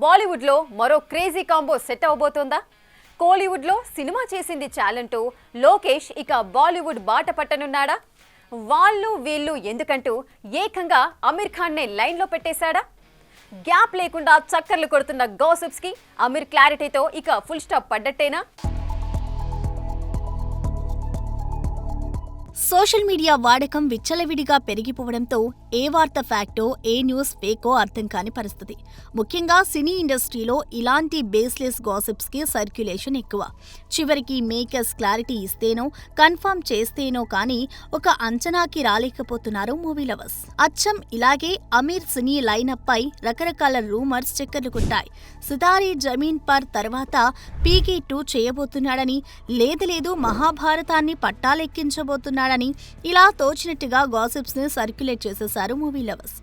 బాలీవుడ్లో మరో crazy combo set అవబోతోందా? కోలీవుడ్లో సినిమా చేసింది చాలంటూ లోకేష్ ఇక బాలీవుడ్ బాట పట్టనున్నాడా? వాళ్ళు వీళ్ళు ఎందుకంటూ ఏకంగా అమీర్ ఖాన్నే లైన్లో పెట్టేశాడా? గ్యాప్ లేకుండా చక్కర్లు కొడుతున్న గాసిప్స్కి అమీర్ క్లారిటీతో ఇక ఫుల్ స్టాప్ పడ్డట్టేనా? సోషల్ మీడియా వాడకం విచ్చలవిడిగా పెరిగిపోవడంతో ఏ వార్త ఫ్యాక్టో ఏ న్యూస్ ఫేకో అర్థం కాని పరిస్థితి. ముఖ్యంగా సినీ ఇండస్ట్రీలో ఇలాంటి బేస్లెస్ గాసిప్స్ కి సర్క్యులేషన్ ఎక్కువ. చివరికి మేకర్స్ క్లారిటీ ఇస్తేనో కన్ఫర్మ్ చేస్తేనో కానీ ఒక అంచనాకి రాలేకపోతున్నారు మూవీ లవర్స్. అచ్చం ఇలాగే అమీర్ సినీ లైనప్ పై రకరకాల రూమర్స్ చక్కర్లు కొట్టాయి. సితారే జమీన్ పర్ తర్వాత పీకే 2 చేయబోతున్నాడని, లేదు మహాభారతాన్ని పట్టాలెక్కించబోతున్నాడని ఇలా తోచినట్టుగా గాసిప్స్ ని సర్క్యులేట్ చేసేశారు మూవీ లవర్స్.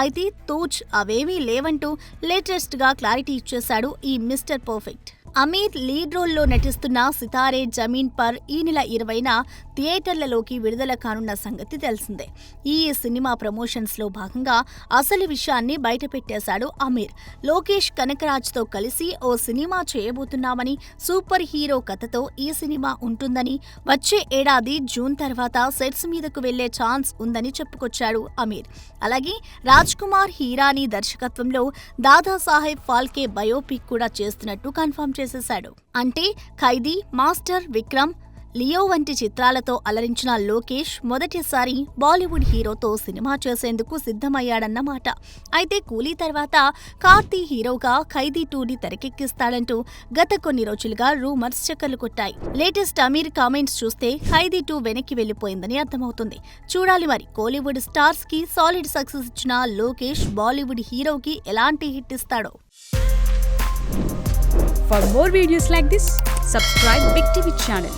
అయితే తూచ్ అవేమీ లేవంటూ లేటెస్ట్ గా క్లారిటీ ఇచ్చేశాడు ఈ మిస్టర్ పర్ఫెక్ట్. అమీర్ లీడ్ రోల్లో నటిస్తున్న సితారే జమీన్ పర్ ఈ నెల 20న థియేటర్లలోకి విడుదల కానున్న సంగతి తెలిసిందే. ఈ సినిమా ప్రమోషన్స్ లో భాగంగా అసలు విషయాన్ని బయటపెట్టేశాడు అమీర్. లోకేష్ కనకరాజ్తో కలిసి ఓ సినిమా చేయబోతున్నామని, సూపర్ హీరో కథతో ఈ సినిమా ఉంటుందని, వచ్చే ఏడాది జూన్ తర్వాత సెట్స్ మీదకు వెళ్లే ఛాన్స్ ఉందని చెప్పుకొచ్చాడు అమీర్. అలాగే రాజ్ కుమార్ హీరానీ దర్శకత్వంలో దాదాసాహెబ్ ఫాల్కే బయోపిక్ కూడా చేస్తున్నట్టు కన్ఫర్మ్ చేసేశాడు. అంటే ఖైదీ, మాస్టర్, విక్రమ్, లియో వంటి చిత్రాలతో అలరించిన లోకేష్ మొదటిసారి బాలీవుడ్ హీరోతో సినిమా చేసేందుకు సిద్ధమయ్యాడన్నమాట. అయితే కూలీ తర్వాత కార్తీ హీరోగా ఖైదీ 2ని తెరకెక్కిస్తాడంటూ గత కొన్ని రోజులుగా రూమర్స్ చక్కర్లు కొట్టాయి. లేటెస్ట్ అమీర్ కామెంట్స్ చూస్తే ఖైదీ 2 వెనక్కి వెళ్లిపోయిందని అర్థమవుతుంది. చూడాలి మరి కోలీవుడ్ స్టార్స్ కి సాలిడ్ సక్సెస్ ఇచ్చిన లోకేష్ బాలీవుడ్ హీరోకి ఎలాంటి హిట్ ఇస్తాడో. For more videos like this, subscribe Big TV channel.